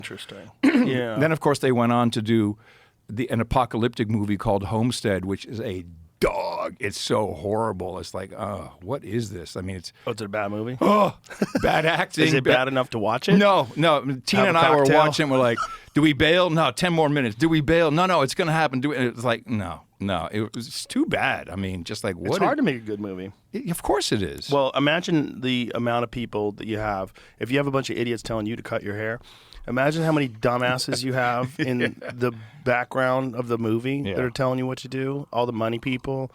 Interesting. Yeah. Then, of course, they went on to do an apocalyptic movie called Homestead, which is a dog. It's so horrible. It's like, oh, what is this? I mean, it's... Oh, it's a bad movie? Oh, bad acting. Is it bad enough to watch it? No. Tina and I were cocktail? watching. We're like, do we bail? No, 10 more minutes. Do we bail? No, it's going to happen. It's like, no. It was too bad. I mean, just like, what? It's hard to make a good movie. Of course it is. Well, imagine the amount of people that you have. If you have a bunch of idiots telling you to cut your hair, imagine how many dumbasses you have in the background of the movie that are telling you what to do. All the money people,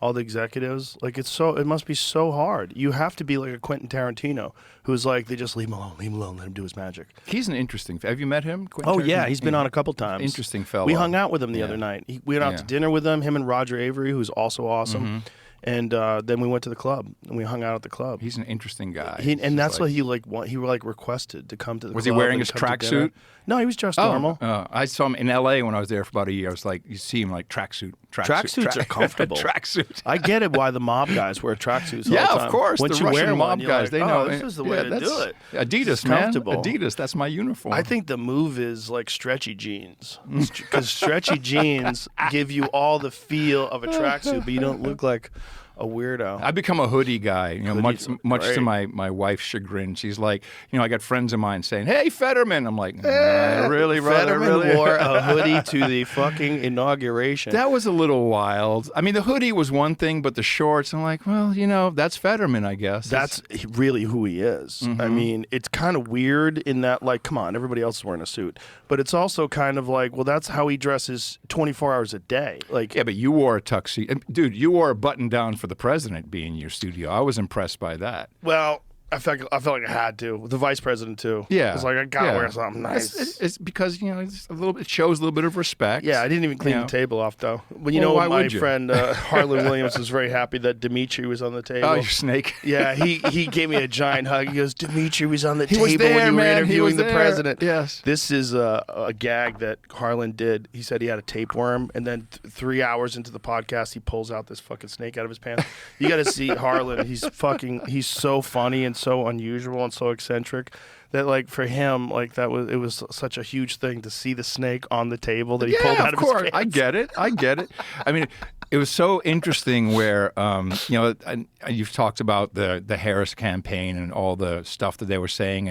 all the executives. Like, it must be so hard. You have to be like a Quentin Tarantino, who's like, they just leave him alone, let him do his magic. He's an interesting... Have you met him, Quentin Oh, Tarantino? yeah, he's been on a couple times. Interesting fellow. We hung out with him the other night. We went out to dinner with him and Roger Avery, who's also awesome. And then we went to the club and we hung out at the club. He's an interesting guy. And that's what he requested to come to the club. Was he wearing his tracksuit? No, he was dressed normal. I saw him in L.A. when I was there for about a year. I was like, you see him like tracksuit. Tracksuits are comfortable. Tracksuit. I get it why the mob guys wear tracksuits all the Yeah, time. of course. Once the you Russian wear mob one, you're guys, like, they know. this is the way to do it. Adidas, man. Comfortable. Adidas, that's my uniform. I think the move is like stretchy jeans. Because stretchy jeans give you all the feel of a tracksuit, but you don't look like a weirdo. I become a hoodie guy, much great. to my wife's chagrin. She's like, I got friends of mine saying, "Hey, Fetterman." I'm like, really, brother? Fetterman really? wore a hoodie to the fucking inauguration. That was a little wild. I mean, the hoodie was one thing, but the shorts, I'm like, well, that's Fetterman, I guess. That's really who he is. I mean, it's kind of weird in that, like, come on, everybody else is wearing a suit. But it's also kind of like, well, that's how he dresses 24 hours a day. Like, yeah, but you wore a tuxedo. Dude, you wore a button-down for the president being in your studio. I was impressed by that. well, I felt like I had to. The vice president too. Yeah, it's like I gotta wear something nice. It's because it's it shows a little bit of respect. Yeah, I didn't even clean the table off though. But why my would you? friend Harlan Williams was very happy that Dimitri was on the table. Oh, your snake. Yeah, he gave me a giant hug. He goes, Dimitri was on the table was there, when you were man. interviewing the president. Yes. This is a gag that Harlan did. He said he had a tapeworm, and then 3 hours into the podcast, he pulls out this fucking snake out of his pants. You got to see Harlan. He's so funny and so unusual and so eccentric that, like, for him, like, it was such a huge thing to see the snake on the table that he pulled out of his pants. I get it. I mean, it was so interesting where, you've talked about the Harris campaign and all the stuff that they were saying.